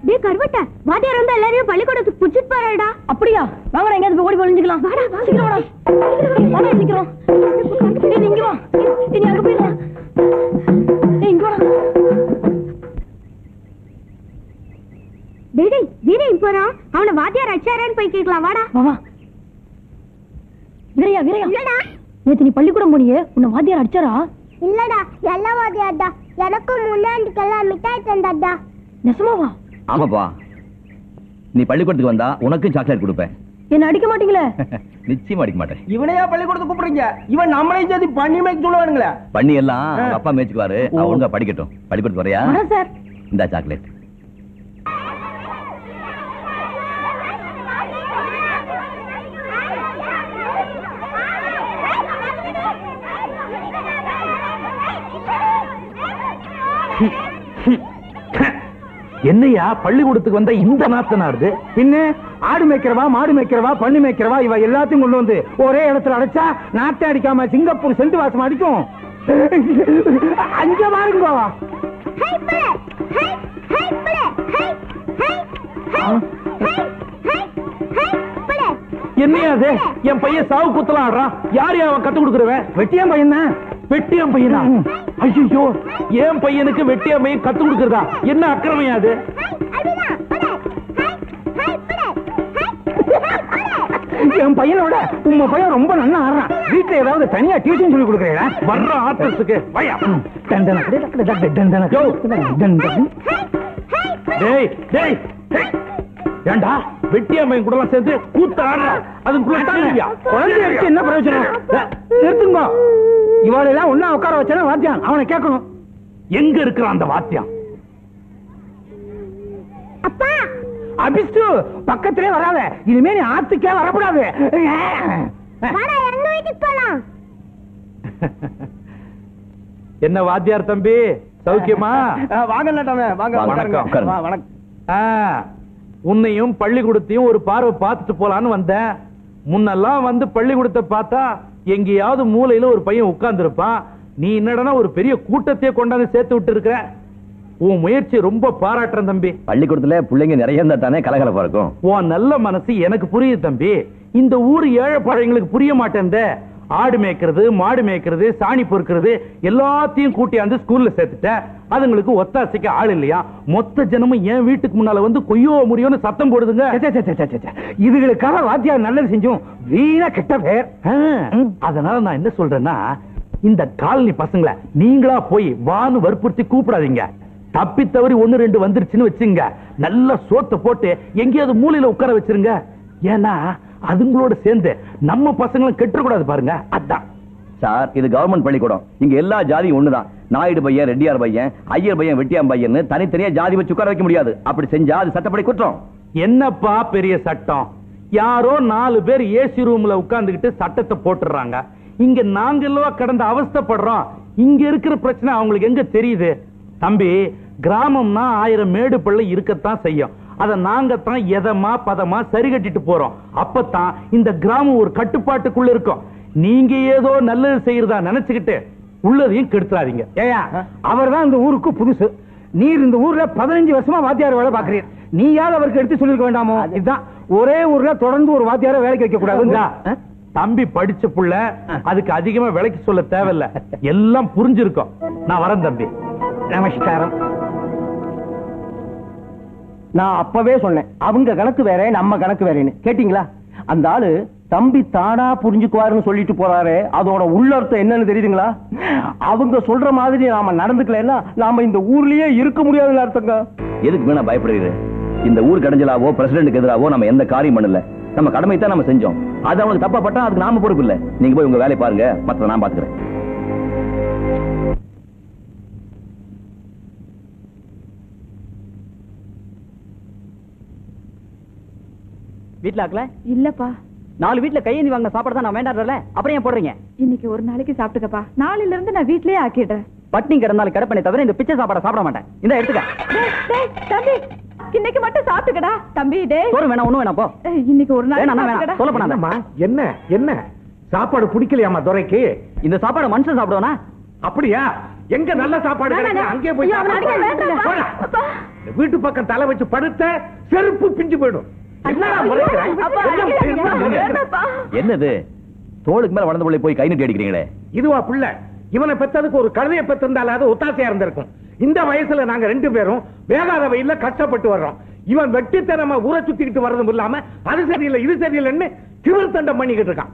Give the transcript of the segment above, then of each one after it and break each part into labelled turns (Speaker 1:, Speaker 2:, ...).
Speaker 1: டே கர்வட்ட வாத்தியார் வந்து எல்லாரையும் பள்ளிக்கூடத்துக்கு புடிச்சிட்டு போறாடா.
Speaker 2: அப்படியா? வாங்கடா எங்கயாவது ஓடி ஒளிஞ்சுக்கலாம். வாடா சீக்கிரம் வாடா. வாடா சீக்கிரம். நீ இங்க வா. நீ அங்க போயிடலாம். இங்க வாடா.
Speaker 1: டேய் வீரே போறான். அவனை வாத்தியார் அடிச்சாரேன்னு போய் கேட்கலாம். வாடா.
Speaker 2: வா. வீரையா
Speaker 1: இல்லடா.
Speaker 2: நேத்து நீ பள்ளிக்கூடம் போனியே, உன்னை வாத்தியார் அடிச்சாரா?
Speaker 1: இல்லடா, எல்லா வாத்தியார்டா. எனக்கும் முன்னாடிக்கெல்லாம் மிட்டாய் தந்தாடா.
Speaker 2: நெசமாவா?
Speaker 3: ஆமாப்பா, நீ பள்ளிக்கூடத்துக்கு வந்தா உனக்கும் சாக்லேட் கொடுப்பேன்.
Speaker 2: என்ன அடிக்க மாட்டீங்களே?
Speaker 3: நிச்சயமா அடிக்க மாட்டேன்.
Speaker 4: இவனையா பள்ளிக்கூடத்துக்கு கூப்பிடுறீங்க? இவன் நம்மளையும் சேர்த்து பண்ணி மேய்க்க சொல்லுவானுங்களே.
Speaker 3: பண்ணி எல்லாம் அவங்க அப்பா மேய்ச்சுக்குவாரு. ஒழுங்கா படிக்கட்டும். பள்ளிக்கூடத்துக்கு வரையா?
Speaker 2: சார்
Speaker 3: இந்த சாக்லேட்.
Speaker 5: என்னையா பள்ளிக்கூடத்துக்கு வந்த இந்த நாத்தனாருது?
Speaker 4: பின்ன ஆடு மேய்க்கிறவா, மாடு மேய்க்கிறவா, பண்ணி மேய்க்கிறவா, இவ எல்லாத்தையும் கொண்டு வந்து ஒரே இடத்துல அடைச்சா நாட்டை அடிக்காம சிங்கப்பூர் செண்டு வாசம் அடிக்கும். அங்க பாருங்க.
Speaker 5: என்னையா அது? என் பையன் சாவு குத்தலாம் ஆடுறான். யாரு அவன் கத்து கொடுக்குறவன்?
Speaker 4: வெட்டியான் பையன் தான்.
Speaker 5: வெட்டியான் பையனா? ஐயோ, என் பையனுக்கு வெட்டியான் பையன் கத்து கொடுக்கறதா? என்ன அக்கிரமையா அது?
Speaker 4: என் பையனோட உங்க பையன் ரொம்ப நல்லா ஆடுறான். வீட்டுல ஏதாவது தனியா டியூஷன் சொல்லி கொடுக்குறீங்களா?
Speaker 5: வர்ற ஆர்டிஸ்டுக்கு வயா. டேய் டேய் ஏண்டா வெட்டியாமையும் கூட சேர்ந்து கூத்த ஆடுற? அதுக்குள்ள
Speaker 4: குழந்தைய வச்சு என்ன பிரயோஜனம்? நிறுத்துங்க. இவாளெல்லாம் ஒன்னா உட்கார வச்சா வாத்தியான் அவனை கேட்கணும்.
Speaker 5: எங்க இருக்கிறான் அந்த வாத்தியான்?
Speaker 1: அப்பா
Speaker 4: அபிஷ்டு பக்கத்திலே வராத. இனிமே நீ ஆத்துக்கே வரக்கூடாது.
Speaker 1: வாடா எங்க வீட்டுக்கு போலாம்.
Speaker 5: என்ன வாத்தியார் தம்பி, சௌக்கியமா?
Speaker 4: வாங்க நட்டாமே, வாங்க.
Speaker 3: வணக்கம்.
Speaker 4: வணக்கம்.
Speaker 5: உன்னையும் பள்ளிக்கூடத்தையும் ஒரு பார்வை பார்த்துட்டு போலான்னு வந்தேன். முன்னெல்லாம் வந்து பள்ளிக்கூடத்தை பார்த்தா எங்கேயாவது மூலையில ஒரு பையன் உட்கார்ந்து இருப்பான். நீ என்னடனா ஒரு பெரிய கூட்டத்தையே கொண்டாந்து சேர்த்து விட்டு இருக்கிற. உன் முயற்சி ரொம்ப பாராட்டுறேன் தம்பி.
Speaker 3: பள்ளிக்கூடத்துல பிள்ளைங்க நிறைய இருந்தா தானே கலகலப்பா இருக்கும்.
Speaker 5: உன் நல்ல மனசு எனக்கு புரியுது தம்பி. இந்த ஊர் ஏழை பழையங்களுக்கு புரிய மாட்டேன். ஆடு மேய்க்கிறது, மாடு மேய்க்கிறது, சாணி பொறுக்கிறது எல்லாத்தையும் கூட்டியாந்து ஸ்கூல்ல சேர்த்துட்டேன். அதுங்களுக்கு ஒத்தாசைக்கு ஆள் இல்லையா? மொத்த ஜனமும் என் வீட்டுக்கு முன்னால வந்து கொய்யோ முடியும்னு சத்தம் போடுதுங்க.
Speaker 4: இதுகளுக்காக வாத்தியார் நல்லது செஞ்சோம், வீணா கெட்ட பேர்.
Speaker 5: அதனால நான் என்ன சொல்றேன்னா, இந்த காலனி பசங்களை நீங்களா போய் வான்னு வற்புறுத்தி கூப்பிடாதீங்க. தப்பி தவறி 1-2 வந்துருச்சுன்னு வச்சுங்க, நல்ல சோத்தை போட்டு எங்கேயாவது மூலையில உட்கார வச்சிருங்க. ஏன்னா அதுங்களோட சேர்ந்து நம்ம பசங்களும் கெட்டக்கூடாது பாருங்க. அதான்
Speaker 3: சார், இது கவர்மெண்ட் பள்ளிக்கூடம். இங்க எல்லா ஜாதியும் ஒண்ணுதான். நாயுடு பையன், ரெட்டியார் பையன், ஐயர் பையன், வெட்டியாம் பையன் தனித்தனியா ஜாதி வச்சு உட்கார வைக்க முடியாது. அப்படி செஞ்சா அது சட்டப்படி குற்றம்.
Speaker 5: என்னப்பா பெரிய சட்டம்? யாரோ 4 பேர் ஏசி ரூம்ல உட்கார்ந்துகிட்டு சட்டத்தை போட்டுறாங்க. இங்க நாங்க எல்லாம் கடந்த அவஸ்தைப்படுறோம். இங்க இருக்கிற பிரச்சனை அவங்களுக்கு எங்க தெரியுது? தம்பி, கிராமம்னா 1000 மேடு பள்ளி இருக்கத்தான் செய்யும். அத நாங்க தான் எதமா பதமா சரி கட்டிட்டு போறோம். அப்பதான் இந்த கிராமம் ஒரு கட்டுப்பாட்டுக்குள்ள இருக்கும். நீங்க ஏதோ நல்லது செய்யறதா நினைச்சுக்கிட்டு உள்ளதையும் கெடுத்துறாதீங்க.
Speaker 4: ஏயா, அவர் தான் இந்த ஊருக்கு புதுசு. நீர் இந்த ஊர்ல 15 வருஷமா வாத்தியார் வேலை பாக்குறீர். நீ யார் அவருக்கு எடுத்து சொல்லிருக்க வேண்டாமோ? இதுதான் ஒரே ஊர்ல தொடர்ந்து ஒரு வாத்தியார வேலைக்கு வைக்க கூடாது.
Speaker 5: தம்பி படிச்ச புள்ள, அதுக்கு அதிகமா விலைக்கு சொல்ல தேவையில்ல. எல்லாம் புரிஞ்சிருக்கும். நான் வரேன் தம்பி.
Speaker 4: நமஸ்காரம். நான் அப்பவே சொன்னேன், அவங்க கணக்கு வேற, நம்ம கணக்கு வேறேன்னு. கேட்டீங்களா? அந்த ஆளு தம்பி தானா புரிஞ்சுக்குவாருன்னு சொல்லிட்டு போறாரு. அதோட உள்ளர்த்தம் என்னன்னு தெரியுதுங்களா? அவங்க சொல்ற மாதிரி நாம நடந்துக்கலன்னா நாம இந்த ஊர்லயே இருக்க முடியாதுன்னு அர்த்தங்க.
Speaker 3: எதுக்கு வேணா பயப்படுறீங்க? இந்த ஊர் கடைஞ்சலாவோ பிரசிடென்ட்க்கு எதிராவோ நம்ம எந்த காரியம் பண்ணல. நம்ம கடமை தான் நம்ம செஞ்சோம். அது அவங்களுக்கு தப்பா பட்டா அதுக்கு நாம பொறுப்பு இல்ல. நீங்க போய் உங்க வேலையை பாருங்க, மத்த நான் பாத்துக்கிறேன்.
Speaker 2: வீட்ல ஆக்கல?
Speaker 6: இல்லப்பா.
Speaker 2: 4 வீட்ல கையேந்தி வாங்க சாப்பாடு தான் நான் வேண்டாம்ல. அப்புறம் ஏன் போடுறீங்க?
Speaker 6: இன்னைக்கு ஒரு நாளைக்கு சாப்பிட்டுக்கப்பா. நாளையில இருந்து நான் வீட்லயே ஆக்கிடுறேன்.
Speaker 2: பட்டினி கிடந்தாலும் கிடப்பனே தவிர இந்த பிச்சை சாப்பாடை சாப்பிட மாட்டேன். இந்த எடுத்துக்க.
Speaker 6: தம்பி, இன்னைக்கு மட்டும் சாப்பிட்டுக்கடா. தம்பி டேய்,
Speaker 2: சோறு வேணா ஒண்ணும் வேணா போ.
Speaker 6: இன்னைக்கு ஒரு நாளைக்கு
Speaker 2: வேணாம் சொல்ல பண்ணாதம்மா.
Speaker 4: என்ன சாப்பாடு பிடிக்கலையாமா துரைக்கு?
Speaker 2: இந்த சாப்பாடு மனுஷன் சாப்பிடுவானா?
Speaker 4: அப்படியா?
Speaker 5: எங்க நல்ல சாப்பாடு கிடைக்கும் அங்கே போய் வீட்டு பக்கம் தலை வச்சு படுத்த செருப்பு பிஞ்சு போயிடும்.
Speaker 3: என்னது தோளுக்கு மேல வளர்ந்த பிள்ளை போய் கை நீட்டி அடிக்கிறீங்களே?
Speaker 5: இதுவா பிள்ளை? இவனை பெற்றதுக்கு ஒரு கழுதையை பெற்றிருந்தாலும் அது ஒத்தாசையா இருந்திருக்கும். இந்த வயசுல நாங்க 2 பேரும் வேகாத வயல்ல கஷ்டப்பட்டு வர்றோம். இவன் வெட்டித்தனமா ஊரை சுத்திக்கிட்டு வர்றதும் இல்லாம அது சரியில்லை இது சரியில்லைன்னு திமிர் தண்டம் பண்ணிக்கிட்டு இருக்கான்.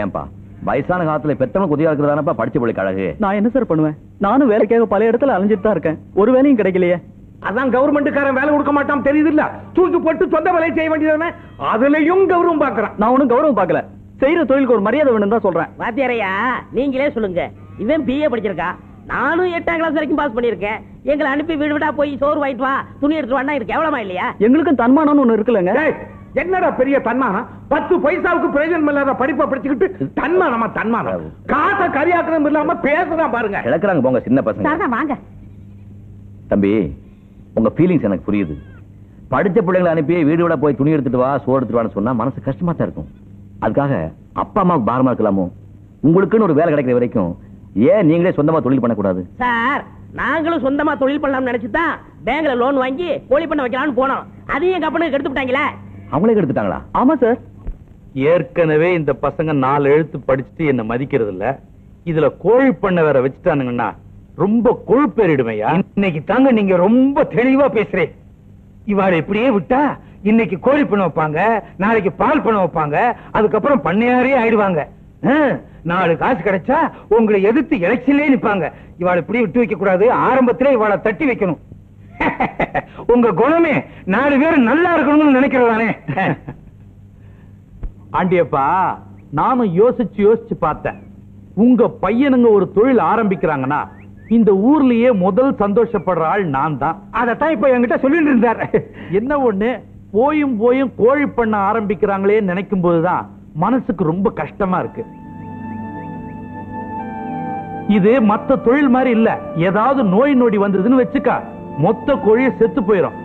Speaker 3: ஏன்பா வயசான காலத்துல பெத்தவனுக்கு உதவியா இருக்கிறதானப்பா படிச்ச பிள்ளை அழகு.
Speaker 4: நான் என்ன சார் பண்ணுவேன்? நானும் வேலைக்காக பல இடத்துல அலைஞ்சிட்டு தான் இருக்கேன். ஒரு வேலையும் கிடைக்கலையே.
Speaker 5: அதான் கவர்மெண்ட்காரன் வேலை கொடுக்க மாட்டான் தெரியுது இல்ல? தூக்கி போட்டு சொந்த வேலையை செய்ய வேண்டியதானே. அதுலயும் கௌரவம் பாக்குறான்.
Speaker 4: நான் ஒன்னும் கௌரவம் பார்க்கல. செய்யற தொழிலுக்கு ஒரு மரியாதை வேணும் தான் சொல்றேன்.
Speaker 2: வாத்தியாரையா நீங்களே சொல்லுங்க. இவன் பிஏ படிச்சிருக்கா, நானும் 8ஆம் கிளாஸ் வரைக்கும் பாஸ் பண்ணிருக்கேன். எங்களை அனுப்பி வீடு வீடா போய் சோறு வாங்கிட்டு வா துணி எடுத்து வாண்டா இருக்கு எவ்வளமா இல்லையா?
Speaker 4: எங்களுக்கும் தன்மானம்னு ஒண்ணு இருக்குல்லங்க.
Speaker 5: என்னடா பெரிய தன்மானம்? 10 பைசாவுக்கு பிரயோஜனம் இல்லாத படிப்பை படிச்சுக்கிட்டு தன்மானமா தன்மானம்? காசை கரியாக்கணும் இல்லாம பேசுதான் பாருங்க.
Speaker 3: இழக்கிறாங்க போங்க சின்ன பசங்க.
Speaker 6: வாங்க
Speaker 3: தம்பி உங்க ஃபீலிங்ஸ் எனக்கு புரியுது. படிச்ச பிள்ளைங்களை அனுப்பி வீடு விட போய் துணி எடுத்துட்டு வா சோறு எடுத்துட்டு வான்னு சொன்னா மனசு கஷ்டமா தான் இருக்கும். அதுக்காக அப்பா அம்மாவுக்கு பாரமா இருக்கலாமோ? உங்களுக்குன்னு ஒரு வேலை கிடைக்கிற வரைக்கும் ஏன் நீங்களே சொந்தமா தொழில் பண்ணக்கூடாது?
Speaker 2: சார் நாங்களும் சொந்தமா தொழில் பண்ணலாம்னு நினைச்சுதான் பேங்க்ல லோன் வாங்கி கோழி பண்ண வைக்கலாம்னு போனோம். அதையும் எங்க அப்பனுக்கு எடுத்து விட்டாங்களே.
Speaker 3: அவங்களே எடுத்துட்டாங்களா?
Speaker 4: ஆமா சார்.
Speaker 5: ஏற்கனவே இந்த பசங்க 4 எழுத்து படிச்சுட்டு என்ன மதிக்கிறது இல்ல. இதுல கோழி பண்ண வேற வச்சுட்டானுங்கன்னா ரொம்ப கொழுப்பேறிடுமையா.
Speaker 7: இன்னைக்கு தாங்க நீங்க ரொம்ப தெளிவா பேசுறேன். இவாளை இப்படியே விட்டா இன்னைக்கு கோழி பண்ண வைப்பாங்க, நாளைக்கு பால் பண்ண வைப்பாங்க, அதுக்கப்புறம் பண்ணையாரே ஆயிடுவாங்க. 4 காசு கிடைச்சா உங்களை எதிர்த்து எலெக்ஷன்லயே நிப்பாங்க. இவாளை இப்படியே விட்டு வைக்க கூடாது. ஆரம்பத்திலே இவாளை தட்டி வைக்கணும். உங்க குணமே 4 பேர் நல்லா இருக்கணும்னு நினைக்கிறதானே.
Speaker 5: ஆண்டியப்பா நானும் யோசிச்சு பார்த்தேன். உங்க பையனுங்க ஒரு தொழில் ஆரம்பிக்கிறாங்கன்னா இந்த ஊர்லயே முதல் சந்தோஷப்படுற ஆள் நான் தான்.
Speaker 7: அதத்தான் இப்ப என்கிட்ட சொல்லிட்டு இருந்தார்.
Speaker 5: என்ன ஒண்ணு போயும் கோழி பண்ண ஆரம்பிக்கிறாங்களே நினைக்கும் போதுதான் மனசுக்கு ரொம்ப கஷ்டமா இருக்கு. இது மத்த தொழில் மாதிரி இல்ல. ஏதாவது நோய் நொடி வந்ததுன்னு வச்சுக்கா மொத்த கோழியை செத்து போயிடும்.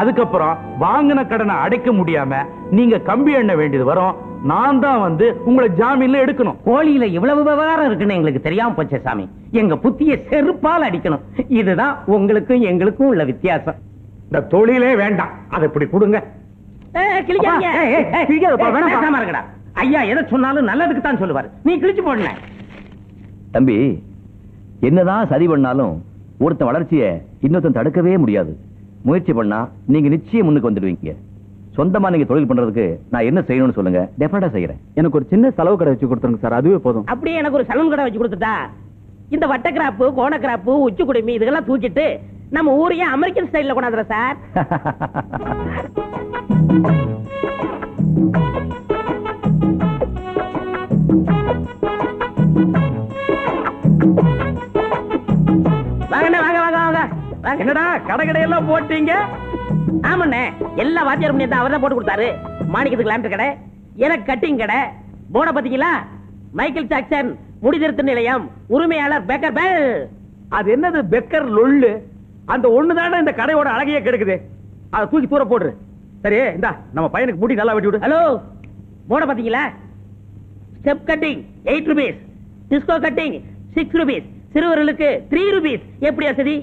Speaker 5: அதுக்கப்புறம் வாங்கின கடனை அடைக்க முடியாம நீங்க கம்பி எண்ண வேண்டியது வரும். நான் தான் வந்து உங்களை ஜாமீன்ல எடுக்கணும்.
Speaker 8: கோழியில இவ்வளவு விவகாரம் இருக்குன்னு எங்களுக்கு தெரியாம போச்சே சாமி. எங்க புத்திய செருப்பால் அடிக்கணும். இதுதான் உங்களுக்கும் எங்களுக்கும் உள்ள வித்தியாசம்.
Speaker 5: இந்த தொழிலே வேண்டாம். அதை இப்படி கொடுங்க.
Speaker 8: ஐயா எதை சொன்னாலும் நல்லதுக்கு தான் சொல்லுவாரு. நீ கிழிச்சு போடல.
Speaker 3: தம்பி என்னதான் சரி பண்ணாலும் ஒருத்தன் வளர்ச்சியை இன்னொருத்தன் தடுக்கவே முடியாது. முயற்சி பண்ணா நீங்க நிச்சயம் முன்னுக்கு வந்துடுவீங்க. சொந்தமா நீங்க தொழில் பண்றதுக்கு நான் என்ன செய்யணும்னு சொல்லுங்க. டெஃபினட்டா செய்யறேன்.
Speaker 4: எனக்கு ஒரு சின்ன செலவு கடை வச்சு கொடுத்துருங்க சார். அதுவே போதும்.
Speaker 2: அப்படியே எனக்கு ஒரு சலூன் கடை வச்சு கொடுத்துட்டா இந்த வட்ட கிராப்பு கோண கிராப்பு உச்சி குடுமி இதெல்லாம் தூக்கிட்டு நம்ம ஊரையே அமெரிக்கன் ஸ்டைல்ல கொண்டாந்துற சார். வாங்க வாங்க வாங்க வாங்க.
Speaker 5: என்னடா கடை கடையெல்லாம் போட்டீங்க?
Speaker 2: ஆமாண்ணே எல்லா வாத்தியார் பண்ணி அவர் தான் போட்டு கொடுத்தாரு. மாணிக்கத்துக்கு லேம்பு கடை, எனக்கு கட்டிங் கடை. போன பாத்தீங்களா? மைக்கேல் ஜாக்சன் முடிதிருத்த நிலையம் உரிமையாளர் பெக்கர் பெல்.
Speaker 5: அது என்னது பெக்கர் லொள்ளு? அந்த ஒண்ணுதானே இந்த கடையோட அழகையே கெடுக்குது. அதை தூக்கி தூர போடுற. சரி இந்தா நம்ம பையனுக்கு முடி நல்லா வெட்டி விடு.
Speaker 2: ஹலோ போன பாத்தீங்களா? Step cutting 8 rupees, disco cutting 6 rupees, சிறுவர்களுக்கு 3 ரூபீஸ். எப்படி வசதி?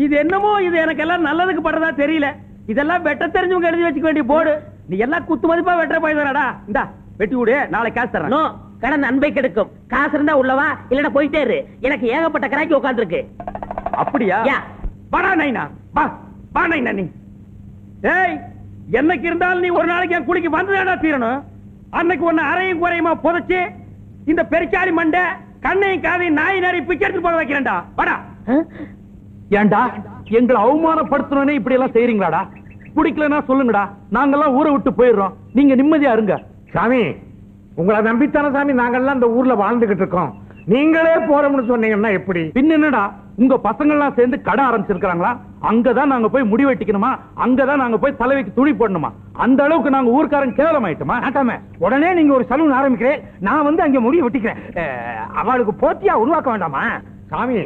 Speaker 5: இது என்னமோ இது எனக்கு எல்லாம் நல்லதுக்கு படுறதா தெரியல. இதெல்லாம் வெட்ட தெரிஞ்சவங்க எழுதி வச்சுக்க வேண்டிய போடு. நீ எல்லாம் குத்து மதிப்பா வெட்டுற போயிடுறடா. இந்தா வெட்டி விடு, நாளை காசு தரேன்.
Speaker 2: நோ கடன் அன்பை கெடுக்கும். காசு இருந்தா உள்ளவா இல்லனா போயிட்டே இரு. எனக்கு ஏகப்பட்ட கராக்கி உட்கார்ந்து இருக்கு.
Speaker 5: அப்படியா? வாடா நைனா, வா வா நைனா. நீ ஏய் என்னைக்கு இருந்தாலும் நீ ஒரு நாளைக்கு என் குளிக்கு வந்துடா தீரணும். அன்னைக்கு ஒன்னு அரையும் குறையுமா புதைச்சு இந்த பெருச்சாளி மண்டை கண்ணையும் காதையும் நாய் நாரி பிச்சை எடுத்து போக வைக்கிறேன்டா. வாடா. ஏண்டா எங்களை அவமானப்படுத்தணும்னே இப்படி எல்லாம் செய்றீங்களாடா? பிடிக்கலன்னா சொல்லுங்கடா, நாங்கெல்லாம் ஊரை விட்டு போயிடுறோம். நீங்க நிம்மதியா இருங்க. சாமி உங்களை நம்பித்தான சாமி நாங்கெல்லாம் இந்த ஊர்ல வாழ்ந்துகிட்டு இருக்கோம். நீங்களே போறோம்னு சொன்னீங்கன்னா எப்படி? பின் என்னடா உங்க பசங்க எல்லாம் சேர்ந்து கடை ஆரம்பிச்சிருக்காங்களா? அங்கதான் நாங்க போய் முடி வெட்டிக்கணுமா? அங்கதான் நாங்க போய் தலைவைக்கு துணி போடணுமா? அந்த அளவுக்கு நாங்க ஊர்க்காரன் கேவலம் ஆயிட்டோமா?
Speaker 7: உடனே நீங்க ஒரு சலூன் ஆரம்பிக்கிறேன், நான் வந்து அங்க முடிய வெட்டிக்கிறேன். அவளுக்கு போட்டியா உருவாக்க வேண்டாமா?
Speaker 5: சாமி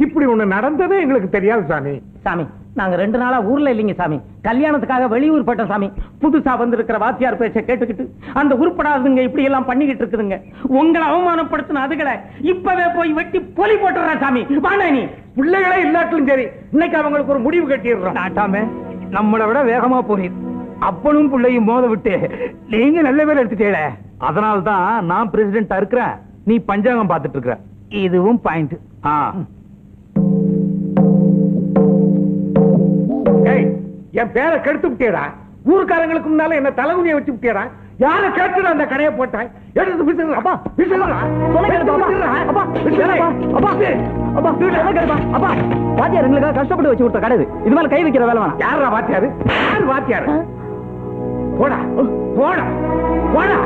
Speaker 5: இப்படி ஒண்ணு நடந்ததே எங்களுக்கு தெரியாது சாமி.
Speaker 8: சாமி நாங்க 2 நாளா ஊர்ல இல்லைங்க சாமி. கல்யாணத்துக்காக வெளியூர் போட்டோம் சாமி. புதுசா வந்திருக்கிற வாத்தியார் பேச்ச கேட்டுக்கிட்டு அந்த உருப்படாதுங்க இப்படி எல்லாம் பண்ணிக்கிட்டு இருக்குதுங்க. உங்களை அவமானப்படுத்தின அதுகளை இப்பவே போய் வெட்டி பொலி போட்டுறேன் சாமி. வாங்க நீ
Speaker 7: பிள்ளைகளே இல்லாட்டிலும் சரி, இன்னைக்கு அவங்களுக்கு ஒரு முடிவு கட்டிடுறோம். நாட்டாமே நம்மளை விட வேகமா போனீர். அப்பனும் பிள்ளையும் மோத விட்டு நீங்க நல்ல பேர் எடுத்துட்டீல.
Speaker 5: அதனால்தான் நான் பிரசிடென்டா இருக்கிறேன், நீ பஞ்சாங்கம் பார்த்துட்டு இருக்கிற.
Speaker 7: இதுவும் பாயிண்ட். என் பேரை கெடுத்து விட்டேடா. ஊருக்காரங்களுக்கு முன்னால என்ன தலைகுனிய வச்சு விட்டேடா. யார கேட்டு அந்த கடையை போட்டாய்? எடுத்து விட்டுறா. அப்பா விட்டுறா.
Speaker 4: அப்பா வாத்தியார் எங்களுக்காக கஷ்டப்பட்டு வச்சு கொடுத்த கடை இது மேல கை வைக்கிற வேலை வேணாம்.
Speaker 7: யாரா வாத்தியாரு? யாரு வாத்தியாரு? போடா போடா போடா.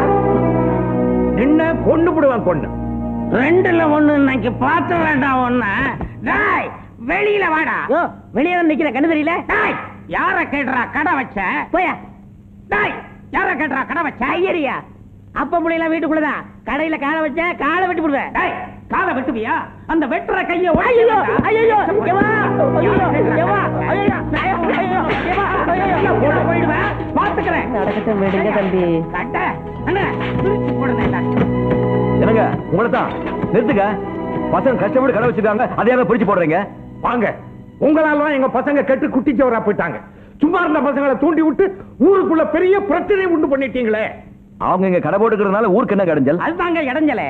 Speaker 7: நின்ன பொண்ணு போடுவான். பொண்ணு
Speaker 2: 2ல 1 இன்னைக்கு பார்த்து வேண்டாம். ஒண்ணு வெளியில வாடா.
Speaker 8: வெளியே நிக்கிற கண்ணு தெரியல.
Speaker 2: யார கேட்டுறா கடை வச்ச?
Speaker 8: போயா.
Speaker 2: யார கேட்டுறா கடை வச்ச?
Speaker 8: ஐயரியா அப்ப முடியல வீட்டுக்குள்ளதான் கடையில காலை வச்ச காலை வெட்டி போடுவேன்.
Speaker 2: காலை வெட்டுவியா? அந்த வெட்டுற கைய போயிடுவேன். பாத்துக்கிறேன்.
Speaker 8: நடக்கட்டும் விடுங்க தம்பி.
Speaker 3: என்னங்க உங்களை தான் நிறுத்துங்க. பசங்க கஷ்டப்பட்டு கடை வச்சிருக்காங்க, அதே பிரிச்சு போடுறீங்க.
Speaker 7: வாங்க. உங்களால எங்க பசங்க கெட்டு குட்டிச்சவரா போயிட்டாங்க. சும்மா இருந்த பசங்களை தூண்டி விட்டு ஊருக்குள்ள பெரிய பிரச்சனை உண்டு பண்ணிட்டீங்களே.
Speaker 3: அவங்க இங்க கடை போட்டுக்கிறதுனால ஊருக்கு என்ன கடைஞ்சல்?
Speaker 2: அதுதாங்க இடைஞ்சல.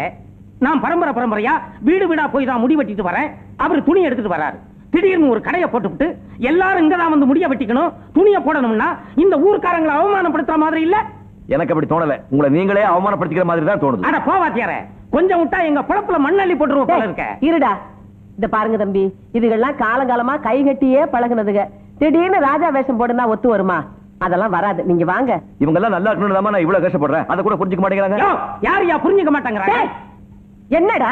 Speaker 2: நான் பரம்பரையா வீடு வீடா போய் தான் முடி வெட்டிட்டு வரேன். அவர் துணி எடுத்துட்டு வராரு. திடீர்னு ஒரு கடையை போட்டுவிட்டு எல்லாரும் இங்கதான் வந்து முடிய வெட்டிக்கணும், துணியை போடணும்னா இந்த ஊர்க்காரங்களை அவமானப்படுத்துற மாதிரி இல்ல?
Speaker 3: எனக்கு அப்படி தோணல. உங்களை நீங்களே அவமானப்படுத்திக்கிற மாதிரி தான் தோணுது.
Speaker 2: அட போவாத்தியார, கொஞ்சம் விட்டா எங்க பொழப்புல மண்ணள்ளி போட்டுருவோம் போல இருக்க.
Speaker 6: இருடா. இந்த பாருங்க தம்பி, இதுகெல்லாம் காலங்காலமா கை கட்டியே பழகுனதுங்க. திடீர்னு ராஜா வேஷம் போடுனா ஒத்து வருமா? அதெல்லாம் வராது. நீங்க வாங்க.
Speaker 3: இவங்க எல்லாம் நல்லா இருக்கணும் நான் இவ்வளவு கஷ்டப்படுறேன், அதை கூட புரிஞ்சுக்க மாட்டேங்கிறாங்க.
Speaker 2: யாரையா புரிஞ்சுக்க மாட்டேங்கிறாங்க?
Speaker 6: என்னடா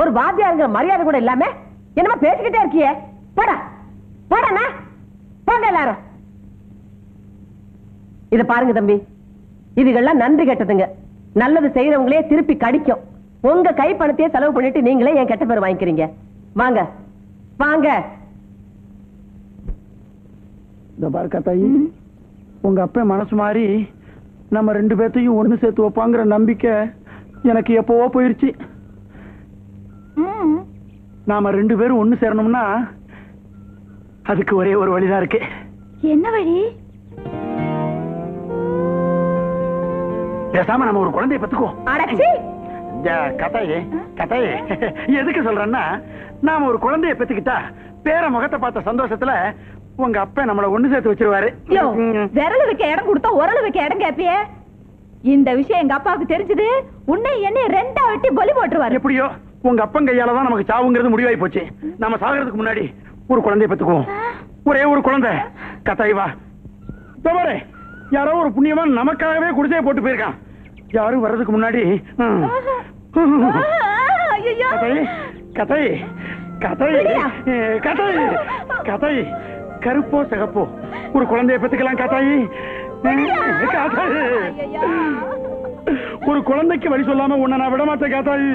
Speaker 6: ஒரு வாத்தியாருங்கிற மரியாதை கூட இல்லாம என்னமா பேசிக்கிட்டே இருக்கியே? போடா போடா போங்க எல்லாரும். இத பாருங்க தம்பி, இதுகெல்லாம் நன்றி கெட்டதுங்க. நல்லது செய்யறவங்களே திருப்பி கடிக்கும். உங்க கை பணத்தையே செலவு பண்ணிட்டு நீங்களே என் கெட்ட பேர் வாங்கிக்கிறீங்க. வாங்க வாங்க.
Speaker 9: இந்த பாருக்கா தாயி, உங்க அப்பா மனசு மாறி நம்ம 2 பேர்த்தையும் ஒண்ணு சேர்த்து வைப்பாங்கிற நம்பிக்கை எனக்கு எப்பவோ போயிருச்சு. நாம 2 பேரும் ஒண்ணு சேரணும்னா அதுக்கு ஒரே ஒரு வழிதான் இருக்கு.
Speaker 1: என்ன வழி?
Speaker 9: பேசாம நம்ம ஒரு குழந்தைய பெத்துக்குவோம். கதையே எதுக்கு சொல்றேன்னா, நாம ஒரு குழந்தைய பெத்துக்கிட்டா பேர முகத்தை பார்த்த சந்தோஷத்துல உங்க அப்பா நம்மள ஒண்ணு சேர்த்து வச்சிருவாரு.
Speaker 6: விரல் வைக்க இடம் கொடுத்தா உரல் வைக்க இடம் கேப்பியே. இந்த விஷயம் எங்க அப்பாவுக்கு தெரிஞ்சது, உன்னை என்னை 2ஆ வெட்டி பலி போட்டுருவாரு.
Speaker 9: எப்படியோ உங்க அப்பன் கையாலதான் நமக்கு சாவுங்கிறது முடிவாகி போச்சு. நம்ம சாகிறதுக்கு முன்னாடி ஒரு குழந்தைய பெத்துக்குவோம். ஒரே ஒரு குழந்தை. கத்தாய் வா. பாரு, யாரோ ஒரு புண்ணியவான் நமக்காகவே குடிசையை போட்டு போயிருக்கான். யாரும் வர்றதுக்கு முன்னாடி கதை கதை கதை கதை கருப்போ சிகப்போ ஒரு குழந்தைய பெத்துக்கலாம். கத்தாயி ஒரு குழந்தைக்கு வழி சொல்லாம உன்னை நான் விட மாட்டேன். காத்தாயி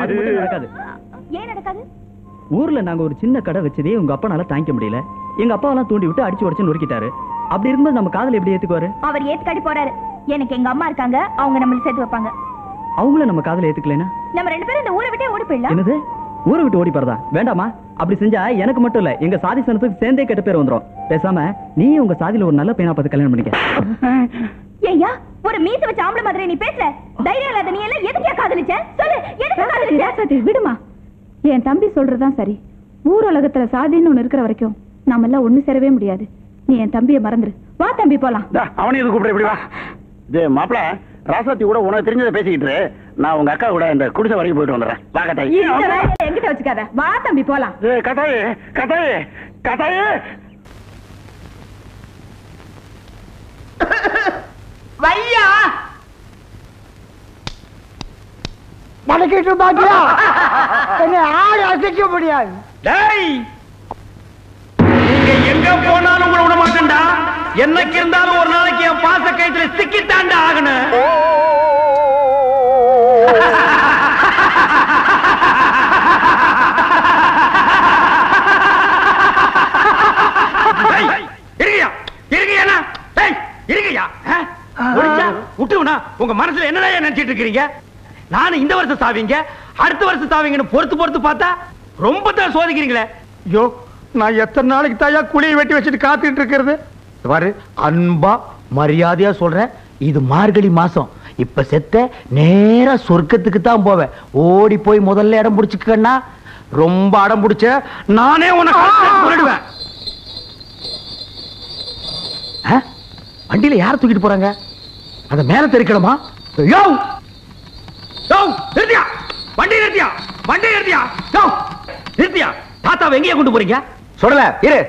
Speaker 3: நடக்காது.
Speaker 1: ஏன் நடக்காது?
Speaker 10: ஊர்ல நாங்க ஒரு சின்ன கடை வச்சதே உங்க அப்பனால தாங்கிக்க முடியல. எங்க அப்பாவெல்லாம் தூண்டி விட்டு அடிச்சு உடச்சு நொறுக்கிட்டாரு. அப்படி இருக்கும்போது நம்ம காதல எப்படி ஏத்துக்குவாரு?
Speaker 1: அவர் ஏத்துக்காடி போறாரு. எனக்கு எங்க அம்மா இருக்காங்க, அவங்க நம்மள சேர்த்து வைப்பாங்க.
Speaker 10: அவங்கள நம்ம காதல ஏத்துக்கலனா
Speaker 1: நம்ம 2 பேரும் இந்த ஊரை விட்டே ஓடி போயிடலாம்.
Speaker 10: என்னது ஊரை விட்டு ஓடி போறதா? வேண்டாமா. அப்படி செஞ்சா எனக்கு மட்டும் இல்ல, எங்க சாதி சனத்துக்கு சேர்ந்தே கெட்ட பேர் வந்துரும். பேசாம நீ உங்க சாதியில ஒரு நல்ல பையனா பார்த்து கல்யாணம் பண்ணிக்க.
Speaker 1: ஐயா, ஒரு மீச வச்ச ஆம்பளை மாதிரி நீ பேசல. தைரியம் இல்லாத நீ எல்லாம் எதுக்கு காதலிச்ச? சொல்லு, எதுக்கு காதலிச்ச?
Speaker 6: சதி விடுமா. என் தம்பி சொல்றதுதான் சரி. ஊர் உலகத்துல சாதின்னு ஒண்ணு இருக்கிற வரைக்கும் நாம எல்லாம் ஒண்ணு சேரவே முடியாது. நீ என் தம்பியை மறந்துரு. வா தம்பி போலாம்.
Speaker 9: அவனையும் இது கூப்பிட எப்படி? வா. இது மாப்பிள ராசாத்தி கூட உனக்கு தெரிஞ்சதை பேசிக்கிட்டு நான் உங்க அக்கா கூட இந்த குடிசை வரைக்கும் போயிட்டு வந்துடுறேன். வா கட்டாயி.
Speaker 6: எங்கிட்ட வச்சுக்காத. வா தம்பி போலாம்.
Speaker 9: கட்டாயி கட்டாயி கட்டாயி.
Speaker 11: வையா மடக்கிட்டு பாக்கியா என்ன ஆடு அசைக்க முடியாது.
Speaker 7: நீங்க எங்க போனாலும் கூட விட மாட்டேன்டா. என்னைக்கு இருந்தாலும் ஒரு நாளைக்கு என் பாச கைத்துல சிக்கித்தாண்டா ஆகணும்.
Speaker 9: மனசுல என்னடா நினைச்சிட்டு இருக்கீங்க? நானும் இந்த வருஷம் சாவீங்க, அடுத்த வருஷம் சாவீங்கன்னு பொறுத்து பார்த்தா ரொம்ப தான் சோதிக்கிறீங்களே. ஐயோ, நான் எத்தனை நாளைக்கு தாயா குழியை வெட்டி வச்சுட்டு காத்துட்டு இருக்கிறது? பாரு, அன்பா மரியாதையா சொல்றேன், இது மார்கழி மாசம். இப்ப செத்த நேரா சொர்க்கத்துக்கு தான் போவேன். ஓடி போய் முதல்ல இடம் பிடிச்சுக்கன்னா, ரொம்ப அடம் பிடிச்ச நானே உனக்கு சொல்லிடுவேன். வண்டியில யார தூக்கிட்டு போறாங்க? அத மேல தெரிக்கணுமா? யோ யோ, நிறுத்தியா, வண்டி நிறுத்தியா, வண்டி நிறுத்தியா, யோ நிறுத்தியா. தாத்தாவை எங்கேயா கொண்டு போறீங்க?
Speaker 7: சொல்லல இரு,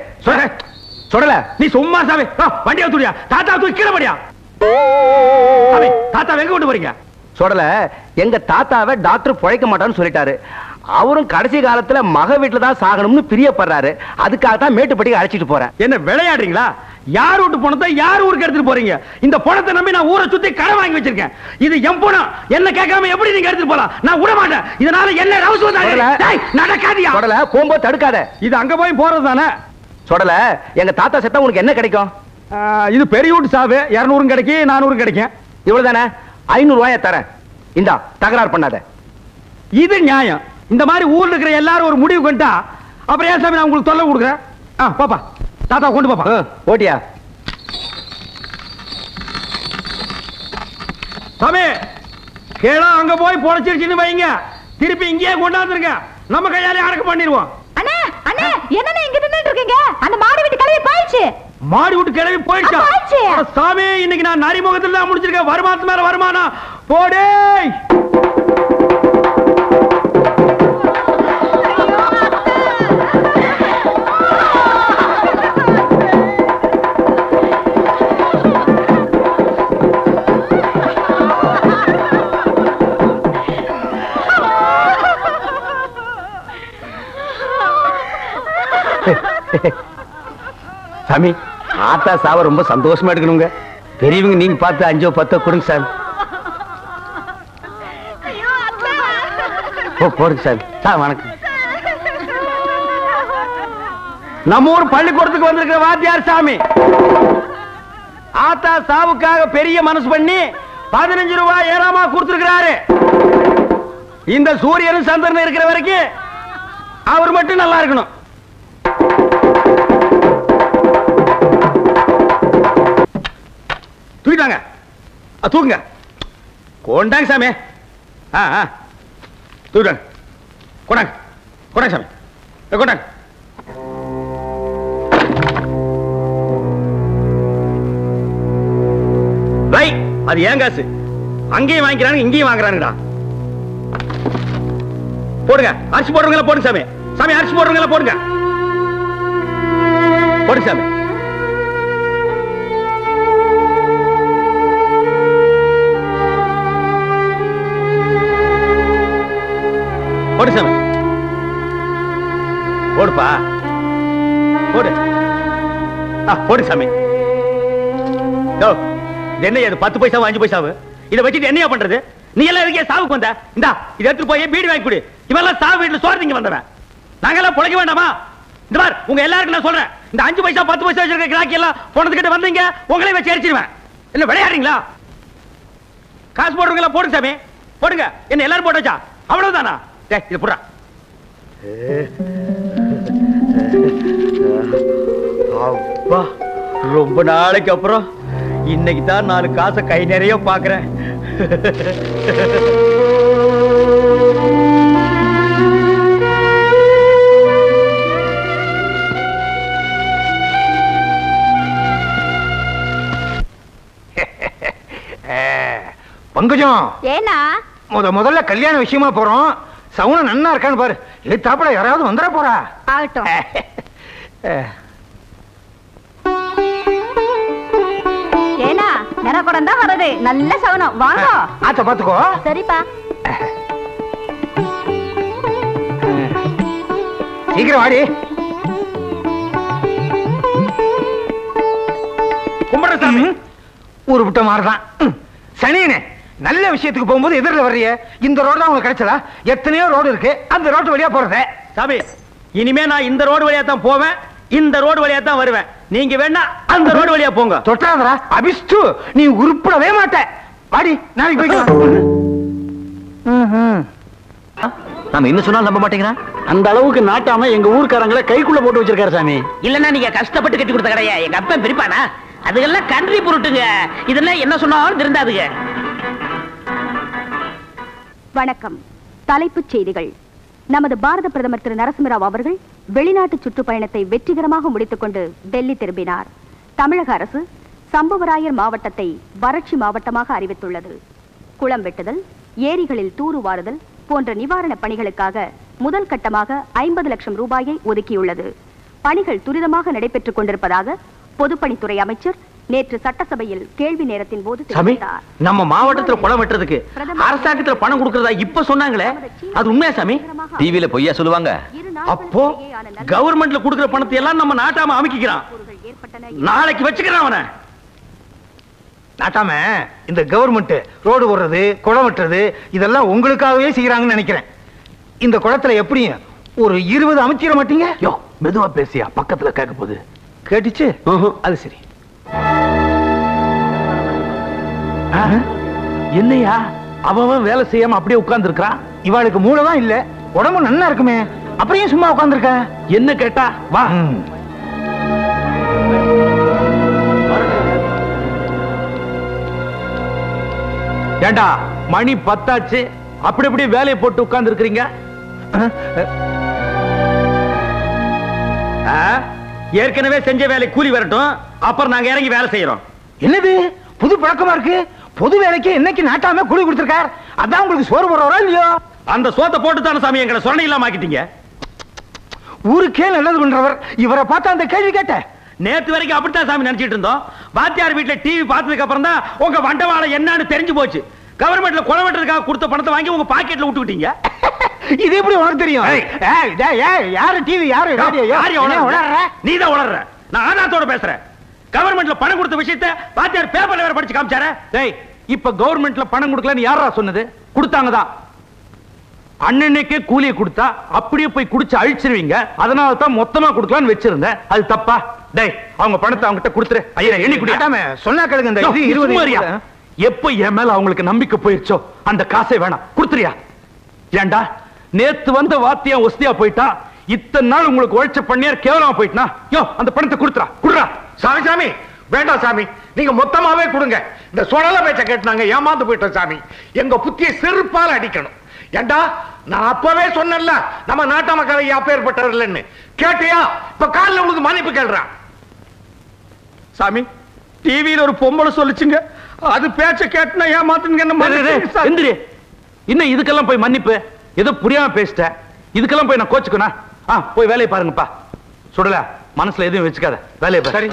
Speaker 7: சொல்லல.
Speaker 9: நீ சும்மா சாமி, வண்டியை தூடியா, தாத்தா தூக்கி கீழே படியா. தாத்தாவை எங்க கொண்டு போறீங்க?
Speaker 7: சொல்லல, எங்க தாத்தாவை டாக்டர் பிழைக்க மாட்டான்னு சொல்லிட்டாரு. அவரும் கடைசி காலத்துல மக வீட்டுல தான் சாகணும்னு பிரியப்படுறாரு. அதுக்காக தான் மேட்டுப்பட்டிக்கு அழைச்சிட்டு போறேன்.
Speaker 9: என்ன விளையாடுறீங்களா? யார் வீட்டு பணத்தை யார் ஊருக்கு எடுத்துட்டு போறீங்க? இந்த பணத்தை நம்பி நான் ஊரை சுத்தி கடன் வாங்கி வச்சிருக்கேன். இது என் பணம். என்ன கேட்காம எப்படி நீங்க எடுத்துட்டு போலாம்? நான் விட மாட்டேன். இதனால என்ன நடக்காதியா?
Speaker 7: சொல்லல, போகும்போது தடுக்காத.
Speaker 9: இது அங்க போய் போறது தானே.
Speaker 7: சொல்லல, எங்க தாத்தா செத்தா உனக்கு என்ன கிடைக்கும்?
Speaker 9: இது பெரிய வீட்டு சாவு. 200 கிடைக்கும், 400 கிடைக்கும்.
Speaker 7: இவ்வளவு தானே? 500 ரூபாயை தரேன். இந்தா, தகராறு பண்ணாத.
Speaker 9: இது நியாயம். இந்த மாதிரி ஊர்ல இருக்கிற எல்லாரும் ஒரு முடிவு கொண்டா அப்புறம் ஏன் சாமி நான் உங்களுக்கு தொல்லை கொடுக்குறேன்? பாப்பா, தாத்தா கொண்டு பாப்பா.
Speaker 7: ஓட்டியா
Speaker 9: சாமி, கேளா அங்க போய் பொழைச்சிருச்சுன்னு வைங்க, திருப்பி இங்கேயே கொண்டாந்துருங்க. நம்ம கையாலே அடக்கம் பண்ணிடுவோம்.
Speaker 1: அண்ணே அண்ணே, என்னண்ணே இங்க நின்னுட்டு இருக்கீங்க? அந்த மாடி வீட்டு கிளவி போயிடுச்சு.
Speaker 9: மாடி வீட்டு கிளவி போயிடுச்சா? சாமி, இன்னைக்கு நான் நரிமுகத்துல தான் முடிச்சிருக்கேன். வருமானத்து மேல வருமானம் போடே.
Speaker 7: சாமி, ஆத்தா சாவ ரொம்ப சந்தோஷமா எடுக்கணுங்க. பெரியவங்க நீங்க பார்த்து 5 10 கொடுங்க சாமி. போடுங்க சாமி. வணக்கம்.
Speaker 9: நம்ம ஊர் பள்ளிக்கூடத்துக்கு வந்திருக்கிற வாத்தியார் சாமி ஆத்தா சாவுக்காக பெரிய மனசு பண்ணி 15 ரூபாய் ஏறாமா கொடுத்திருக்கிறாரு. இந்த சூரியனும் சந்திரன் இருக்கிற வரைக்கும் அவர் மட்டும் நல்லா இருக்கணும். தூக்கிட்டாங்க, தூக்குங்க. கொண்டாங்க சாமி. தூக்கிட்டாங்க. கொண்டாங்க, கொண்டாங்க சாமி, கொண்டாங்க. அது ஏன் காசு? அங்கேயும் வாங்கிக்கிறாங்க, இங்கேயும் வாங்குறானுடா. போடுங்க, அரிசி போடுறவங்கள போடுங்க சாமி. சாமி, அரிசி போடுறவங்கள போடுங்க. போடுங்க சாமி. போடு சாமி, போடுப்பா, போடு. போடு சாமி. என்ன 10 பைசா 5 பைசாவு இதை வச்சுட்டு என்னையா பண்றது? நீ எல்லாம் இருக்கே சாவுக்கு வந்த. இந்தா, இதை எடுத்து போய் பீடி வாங்கி கொடு. இவெல்லாம் சாவு வீட்டுல சோறதிங்க வந்தவன். நாங்கெல்லாம் பொழைக்க வேண்டாமா? இந்த மாதிரி உங்க எல்லாருக்கும் நான் சொல்றேன், இந்த 5 பைசா 10 பைசா வச்சிருக்க கிராக்கி எல்லாம் போனதுக்கிட்ட வந்தீங்க, உங்களே வச்சு எரிச்சிருவேன். என்ன விளையாடுறீங்களா? காசு போடுறவங்களா போடுங்க சாமி, போடுங்க. என்ன எல்லாரும் போட்டு வச்சா அவ்வளவுதானா? இது புறா. அப்பா, ரொம்ப நாளைக்கு அப்புறம் இன்னைக்கு தான் 4 காசை கை நிறைய பாக்குறேன்.
Speaker 7: பங்கஜம்,
Speaker 1: ஏனா
Speaker 7: முதல்ல கல்யாண விஷயமா போறோம். சவுன நன்னா இருக்கான்னு பாரு. தாப்பட யாராவது வந்துட போறா.
Speaker 1: ஆகட்டும். ஏனா நரகுடம் தான் வருது. நல்ல சவுனம். வாங்க.
Speaker 7: ஆத்த பாத்துக்கோ.
Speaker 1: சரிப்பா.
Speaker 7: சீக்கிரம் வாடி.
Speaker 9: கும்பிடுறசாமி,
Speaker 7: ஊரு விட்ட மாதிரிதான். சனியனே, நல்ல விஷயத்துக்கு போகும்போது எதிரில் வர்றிய. இந்த ரோடு தான் உங்களுக்கு கிடைச்சதா? எத்தனையோ ரோடு இருக்கு, அந்த ரோடு வழியா போறது.
Speaker 9: சாமி, இனிமே நான் இந்த ரோடு வழியா தான் போவேன், இந்த ரோடு வழியா தான் வருவேன். நீங்க வேணா அந்த ரோடு வழியா போங்க.
Speaker 7: தொட்டாதரா அபிஷ்டு, நீ உருப்படவே மாட்ட. வாடி நாளைக்கு போய்க்கலாம்.
Speaker 3: நாம என்ன சொன்னாலும் நம்ப மாட்டேங்கிறான்.
Speaker 9: அந்த அளவுக்கு நாட்டாம எங்க ஊர்க்காரங்களை கைக்குள்ள போட்டு வச்சிருக்காரு சாமி.
Speaker 2: இல்லன்னா நீங்க கஷ்டப்பட்டு கட்டி கொடுத்த கடையா எங்க அப்பன் பிரிப்பானா? அதுக்கெல்லாம் கன்றி பொருட்டுங்க. இதெல்லாம் என்ன சொன்னாலும் திருந்தாதுங்க.
Speaker 1: வணக்கம். தலைப்புச் செய்திகள். நமது பாரத பிரதமர் திரு நரசிம்மராவ் அவர்கள் வெளிநாட்டு சுற்றுப்பயணத்தை வெற்றிகரமாக முடித்துக் கொண்டு டெல்லி திரும்பினார். தமிழக அரசு சம்புவராயர் மாவட்டத்தை வறட்சி மாவட்டமாக அறிவித்துள்ளது. குளம் வெட்டுதல், ஏரிகளில் தூர்வாருதல் போன்ற நிவாரணப் பணிகளுக்காக முதல் கட்டமாக 50 லட்சம் ரூபாயை ஒதுக்கியுள்ளது. பணிகள் துரிதமாக நடைபெற்றுக் கொண்டிருப்பதாக பொதுப்பணித்துறை அமைச்சர் நேற்று சட்டசபையில் கேள்வி நேரத்தின் போது தெரிவித்தார்.
Speaker 2: நம்ம மாவட்டத்துல குளம் வெட்டுறதுக்கு அரசாங்கத்துல பணம் கொடுக்கறதா இப்ப சொன்னாங்களே, அது உண்மையா சாமி?
Speaker 3: டிவில பொய்யா சொல்லுவாங்க.
Speaker 2: அப்போ கவர்மெண்ட்ல கொடுக்கிற பணத்தை எல்லாம் நம்ம நாட்டாம அமைக்கிறான். நாளைக்கு வச்சுக்கிறான் அவனை.
Speaker 7: நாட்டாம இந்த கவர்மெண்ட் ரோடு போடுறது, குளம் வெட்டுறது இதெல்லாம் உங்களுக்காகவே செய்யறாங்கன்னு நினைக்கிறேன். இந்த குளத்துல எப்படியும் ஒரு 20 அமைச்சிட மாட்டீங்க?
Speaker 5: யோ மெதுவா பேசியா, பக்கத்துல கேட்க போகுது.
Speaker 7: கேட்டுச்சு? அது சரி.
Speaker 5: என்னையா அவன் வேலை செய்யாம அப்படியே உட்கார்ந்து இருக்கிறான்?
Speaker 7: இவாளுக்கு மூளைதான் இல்ல, உடம்பு நல்லா இருக்குமே, அப்புறம் சும்மா உட்கார்ந்துருக்க?
Speaker 5: என்ன கேட்டா வா. ஏண்டா மணி 10 ஆச்சு, அப்படி அப்படியே வேலையை போட்டு உட்கார்ந்து இருக்கிறீங்க.
Speaker 2: ஏற்கனவே செஞ்ச வேலை கூலி வரட்டும், அப்புறம் நாங்க இறங்கி வேலை செய்யறோம்.
Speaker 7: என்னது புது பழக்கமா இருக்கு? பொது வேலைக்கு என்னைக்கு நாட்டாம கூலி கொடுத்திருக்கார், அதான் உங்களுக்கு சோறு போடுறோம் இல்லையோ?
Speaker 2: அந்த சோத்தை போட்டு தானே சாமி எங்களை சொன்ன இல்லாம ஆக்கிட்டீங்க.
Speaker 7: ஊருக்கே நல்லது பண்றவர் இவரை பார்த்தா அந்த கேள்வி கேட்ட?
Speaker 2: நேத்து வரைக்கும் அப்படித்தான் சாமி நினைச்சிட்டு இருந்தோம். வாத்தியார் வீட்டுல டிவி பார்த்ததுக்கு அப்புறம் தான் உங்க வண்டவாளம் என்னன்னு தெரிஞ்சு போச்சு. கவர்மெண்ட்ல குளம் வெட்டுறதுக்காக கொடுத்த பணத்தை வாங்கி உங்க பாக்கெட்ல விட்டுக்கிட்டீங்க.
Speaker 7: இது எப்படி உனக்கு தெரியும்? யாரு டிவி, யாரு
Speaker 2: நீதான் உளர்ற. நான் ஆதாரத்தோட பேசுறேன். கவர்மெண்ட்ல பணம் கொடுத்த விஷயத்தை வாத்தியார் பேப்பர்ல வேற படிச்சு காமிச்சாரே.
Speaker 5: டேய், இப்ப கவர்மெண்ட்ல பணம் கொடுக்கலன்னு யாரா சொன்னது? கொடுத்தாங்கதான். அண்ணனுக்கே கூலியை கொடுத்தா அப்படியே போய் குடிச்சு அழிச்சிருவீங்க. அதனால தான் மொத்தமா கொடுக்கலாம்னு வச்சிருந்தேன். அது தப்பா? டேய், அவங்க பணத்தை அவங்க கிட்ட கொடுத்துரு. ஐயா எண்ணி குடியாம
Speaker 7: சொன்னா கேளுங்க. இந்த 20
Speaker 5: எப்ப என் மேல அவங்களுக்கு நம்பிக்கை போயிருச்சோ அந்த காசை வேணாம், கொடுத்துறியா? ஏண்டா நேத்து வந்த வாத்தியா ஒஸ்தியா போயிட்டா, இத்தனை நாள் உங்களுக்கு உழைச்ச பண்ணியார் கேவலமா போயிட்டா. யோ அந்த பணத்தை கொடுத்துறா, குடுறா.
Speaker 9: சாமி சாமி வேண்டாம் சாமி, நீங்க மொத்தமாவே கொடுங்க. இந்த சொடல பேச்ச கேட்டு நாங்க ஏமாந்து போயிட்டோம் சாமி. எங்க புத்தியை செருப்பால அடிக்கணும். ஏண்டா நான் அப்பவே சொன்னேன்ல நம்ம நாட்ட மக்களை அப்பேற்பட்டவர் இல்லைன்னு. கேட்டியா? இப்ப காலில் உங்களுக்கு மன்னிப்பு கேள்றான்.
Speaker 2: சாமி டிவியில ஒரு பொம்பளை சொல்லிச்சுங்க, அது பேச்ச கேட்டுனா ஏமாத்துங்க.
Speaker 5: இன்னும் இதுக்கெல்லாம் போய் மன்னிப்பு? ஏதோ புரியாம பேசிட்ட, இதுக்கெல்லாம் போய் நான் கோச்சுக்கணும்? போய் வேலையை பாருங்கப்பா. சுடல மனசுல எதுவும் வச்சுக்காத, வேலையை பாரு. சரி.